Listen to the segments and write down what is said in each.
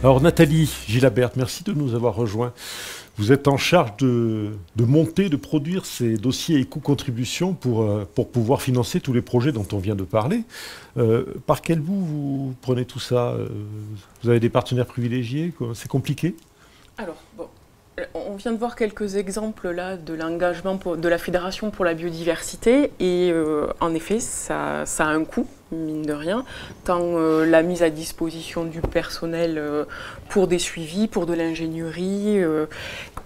Alors Nathalie Gilabert, merci de nous avoir rejoints. Vous êtes en charge de monter, de produire ces dossiers éco-contribution pour pouvoir financer tous les projets dont on vient de parler. Par quel bout vous prenez tout ça? Vous avez des partenaires privilégiés? C'est compliqué? Alors, bon, on vient de voir quelques exemples là de l'engagement de la Fédération pour la biodiversité et en effet, ça a un coût, mine de rien, tant la mise à disposition du personnel pour des suivis, pour de l'ingénierie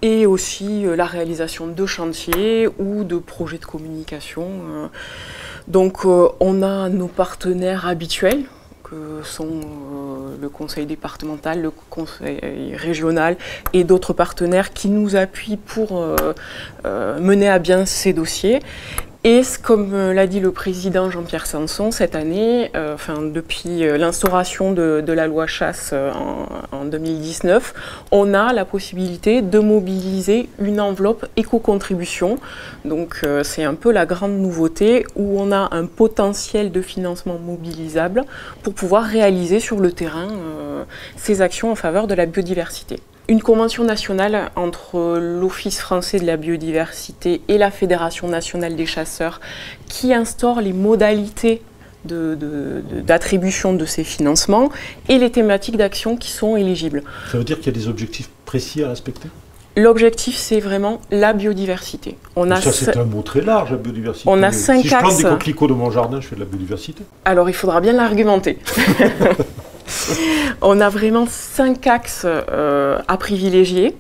et aussi la réalisation de chantiers ou de projets de communication. Donc on a nos partenaires habituels, que sont le conseil départemental, le conseil régional et d'autres partenaires qui nous appuient pour mener à bien ces dossiers. Et comme l'a dit le président Jean-Pierre Sanson, cette année, depuis l'instauration de la loi chasse en 2019, on a la possibilité de mobiliser une enveloppe éco-contribution. Donc c'est un peu la grande nouveauté où on a un potentiel de financement mobilisable pour pouvoir réaliser sur le terrain ces actions en faveur de la biodiversité. Une convention nationale entre l'Office français de la biodiversité et la Fédération nationale des chasseurs qui instaure les modalités d'attribution de ces financements et les thématiques d'action qui sont éligibles. Ça veut dire qu'il y a des objectifs précis à respecter? L'objectif, c'est vraiment la biodiversité. Ça, c'est un mot très large, la biodiversité. On a 5 axes. Si je plante des coquelicots dans mon jardin, je fais de la biodiversité? Alors, il faudra bien l'argumenter. On a vraiment 5 axes à privilégier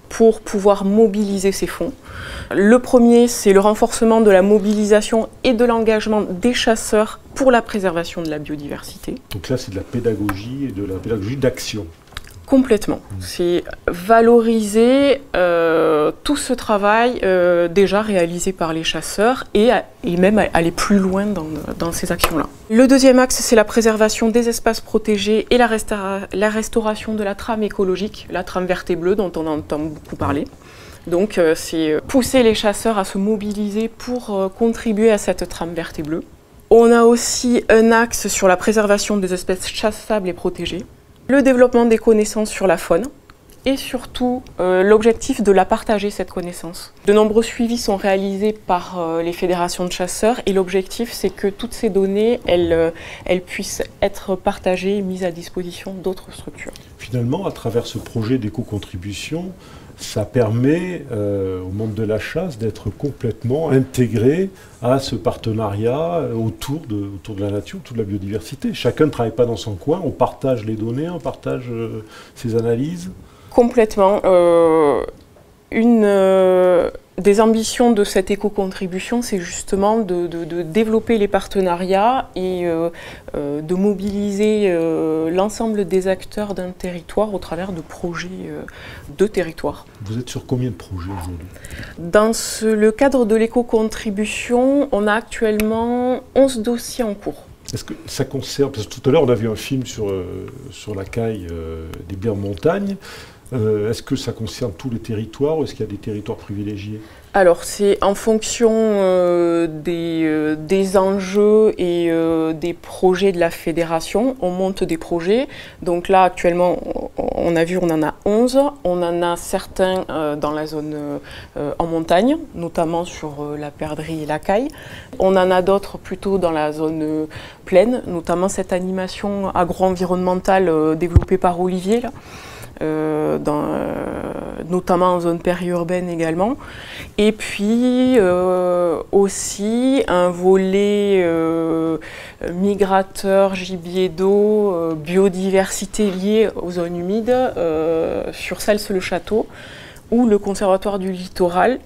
pour pouvoir mobiliser ces fonds. Le premier, c'est le renforcement de la mobilisation et de l'engagement des chasseurs pour la préservation de la biodiversité. Donc là, c'est de la pédagogie et de la pédagogie d'action. Complètement. C'est valoriser tout ce travail déjà réalisé par les chasseurs et même aller plus loin dans ces actions-là. Le deuxième axe, c'est la préservation des espaces protégés et la restauration de la trame écologique, la trame verte et bleue dont on entend beaucoup parler. Donc c'est pousser les chasseurs à se mobiliser pour contribuer à cette trame verte et bleue. On a aussi un axe sur la préservation des espèces chassables et protégées. Le développement des connaissances sur la faune et surtout l'objectif de la partager, cette connaissance. De nombreux suivis sont réalisés par les fédérations de chasseurs et l'objectif, c'est que toutes ces données, elles puissent être partagées et mises à disposition d'autres structures. Finalement, à travers ce projet d'éco-contribution, ça permet au monde de la chasse d'être complètement intégré à ce partenariat autour de la nature, autour de la biodiversité. Chacun ne travaille pas dans son coin, on partage les données, on partage ses analyses. Complètement. Une des ambitions de cette éco-contribution, c'est justement de développer les partenariats et de mobiliser l'ensemble des acteurs d'un territoire au travers de projets de territoire. Vous êtes sur combien de projets aujourd'hui? Dans le cadre de l'éco-contribution, on a actuellement 11 dossiers en cours. Est-ce que ça concerne, parce que tout à l'heure on a vu un film sur la caille des biens de montagne, est-ce que ça concerne tous les territoires ou est-ce qu'il y a des territoires privilégiés? Alors c'est en fonction des enjeux et des projets de la fédération. On monte des projets. Donc là actuellement on a vu, on en a 11. On en a certains dans la zone en montagne, notamment sur la perdrix et la caille. On en a d'autres plutôt dans la zone plaine, notamment cette animation agro-environnementale développée par Olivier là. Notamment en zone périurbaine également. Et puis aussi un volet migrateur, gibier d'eau, biodiversité liée aux zones humides sur Celles-le-Château, où le Conservatoire du littoral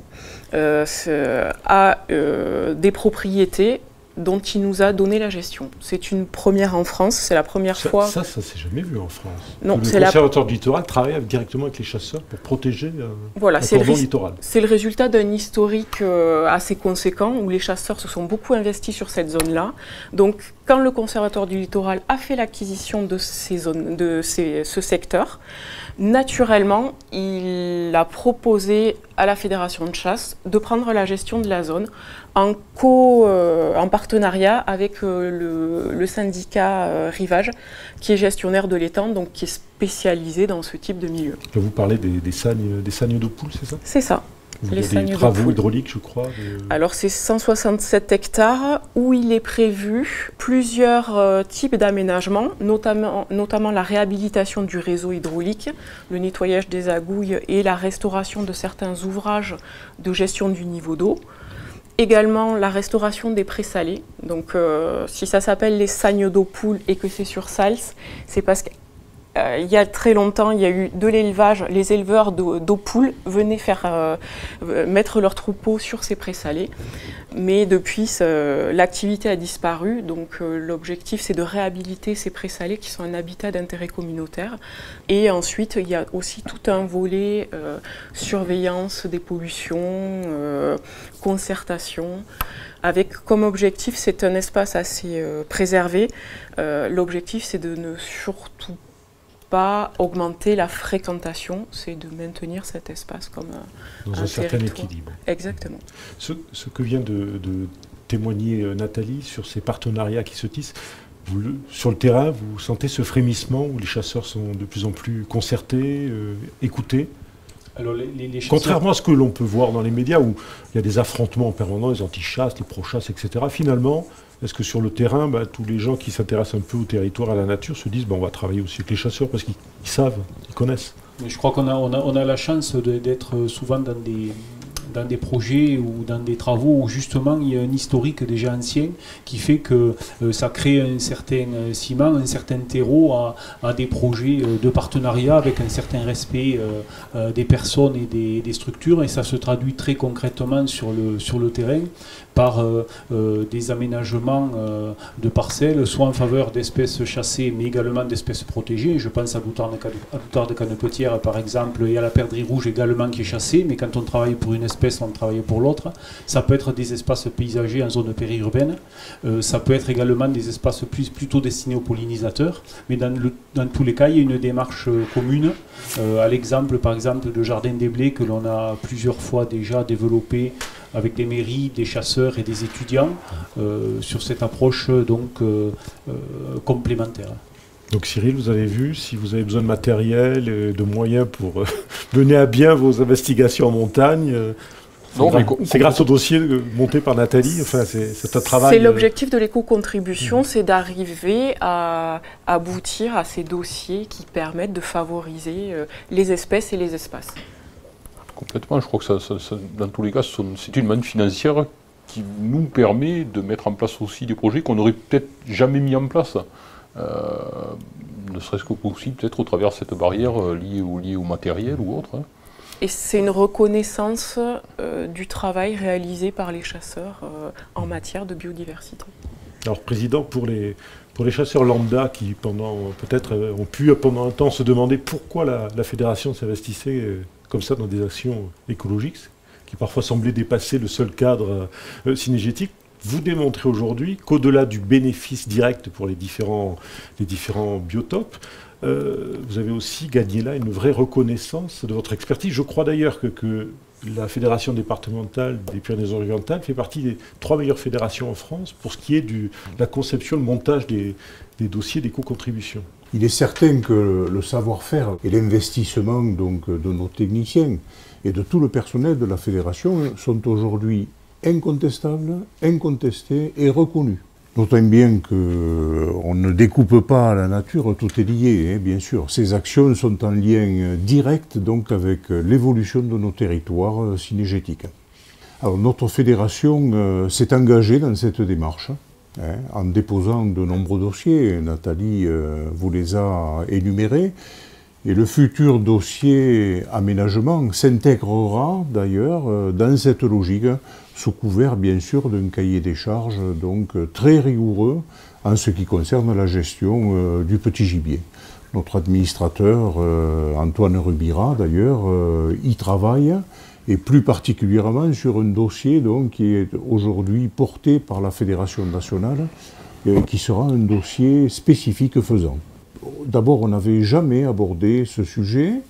a des propriétés dont il nous a donné la gestion. C'est une première en France, c'est la première fois... Ça s'est jamais vu en France. Non, le Conservatoire du littoral travaille directement avec les chasseurs pour protéger le cordon littoral. C'est le résultat d'un historique assez conséquent où les chasseurs se sont beaucoup investis sur cette zone-là. Donc, quand le Conservatoire du littoral a fait l'acquisition de ce secteur, naturellement, il a proposé à la Fédération de chasse de prendre la gestion de la zone en partenariat avec le syndicat Rivage, qui est gestionnaire de l'étang, donc qui est spécialisé dans ce type de milieu. Là, vous parlez des sagnes d'eau poule, c'est ça? C'est ça. Il y a des travaux hydrauliques, je crois. Alors, c'est 167 hectares où il est prévu plusieurs types d'aménagements, notamment la réhabilitation du réseau hydraulique, le nettoyage des agouilles et la restauration de certains ouvrages de gestion du niveau d'eau. Également, la restauration des présalés. Donc, si ça s'appelle les sagnes d'eau poule et que c'est sur Sals, c'est parce que il y a très longtemps, il y a eu de l'élevage. Les éleveurs d'eau poule venaient mettre leurs troupeaux sur ces présalés. Mais depuis, l'activité a disparu. Donc l'objectif, c'est de réhabiliter ces présalés qui sont un habitat d'intérêt communautaire. Et ensuite, il y a aussi tout un volet surveillance des pollutions, concertation. Avec comme objectif, c'est un espace assez préservé. L'objectif, c'est de ne surtout pas augmenter la fréquentation, c'est de maintenir cet espace comme dans un certain équilibre. Exactement. Ce que vient de témoigner Nathalie sur ces partenariats qui se tissent, sur le terrain, vous sentez ce frémissement où les chasseurs sont de plus en plus concertés, écoutés? Alors les chasseurs... Contrairement à ce que l'on peut voir dans les médias où il y a des affrontements permanents, les anti-chasses, les pro-chasses, etc. Finalement, est-ce que sur le terrain, tous les gens qui s'intéressent un peu au territoire, à la nature, se disent on va travailler aussi avec les chasseurs parce qu'ils savent, ils connaissent? Mais je crois qu'on a la chance d'être souvent dans des projets ou dans des travaux où justement il y a un historique déjà ancien qui fait que ça crée un certain ciment, un certain terreau à des projets de partenariat avec un certain respect des personnes et des structures, et ça se traduit très concrètement sur le terrain par des aménagements de parcelles, soit en faveur d'espèces chassées mais également d'espèces protégées. Je pense à l'outarde de Canepetière par exemple, et à la perdrix rouge également qui est chassée, mais quand on travaille pour une espèce, on travaille pour l'autre. Ça peut être des espaces paysagers en zone périurbaine, ça peut être également des espaces plutôt destinés aux pollinisateurs, mais dans tous les cas, il y a une démarche commune, à l'exemple par exemple de Jardin des Blés que l'on a plusieurs fois déjà développé avec des mairies, des chasseurs et des étudiants sur cette approche donc complémentaire. Donc Cyril, vous avez vu, si vous avez besoin de matériel, de moyens pour mener à bien vos investigations en montagne, c'est grâce au dossier monté par Nathalie, enfin, c'est un travail... C'est l'objectif de l'éco-contribution, c'est d'arriver à aboutir à ces dossiers qui permettent de favoriser les espèces et les espaces. Complètement, je crois que dans tous les cas, c'est une manne financière qui nous permet de mettre en place aussi des projets qu'on n'aurait peut-être jamais mis en place. Ne serait-ce que aussi peut-être au travers de cette barrière liée au matériel ou autre. Hein. Et c'est une reconnaissance du travail réalisé par les chasseurs en matière de biodiversité. Alors Président, pour les chasseurs lambda qui peut-être ont pu pendant un temps se demander pourquoi la fédération s'investissait comme ça dans des actions écologiques, qui parfois semblaient dépasser le seul cadre synégétique, vous démontrez aujourd'hui qu'au-delà du bénéfice direct pour les différents biotopes, vous avez aussi gagné là une vraie reconnaissance de votre expertise. Je crois d'ailleurs que la Fédération départementale des Pyrénées-Orientales fait partie des 3 meilleures fédérations en France pour ce qui est de la conception, le montage des dossiers d'éco-contribution. Il est certain que le savoir-faire et l'investissement donc de nos techniciens et de tout le personnel de la fédération sont aujourd'hui incontestables, incontestés et reconnus. D'autant bien qu'on ne découpe pas la nature, tout est lié, hein, bien sûr. Ces actions sont en lien direct donc, avec l'évolution de nos territoires cynégétiques. Alors, notre fédération s'est engagée dans cette démarche hein, en déposant de nombreux dossiers. Nathalie vous les a énumérés. Et le futur dossier aménagement s'intégrera d'ailleurs dans cette logique, sous couvert bien sûr d'un cahier des charges donc très rigoureux en ce qui concerne la gestion du petit gibier. Notre administrateur Antoine Rubira d'ailleurs y travaille, et plus particulièrement sur un dossier donc, qui est aujourd'hui porté par la Fédération nationale qui sera un dossier spécifique faisant. D'abord, on n'avait jamais abordé ce sujet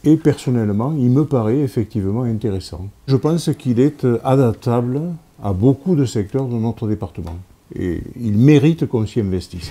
et personnellement, il me paraît effectivement intéressant. Je pense qu'il est adaptable à beaucoup de secteurs de notre département et il mérite qu'on s'y investisse.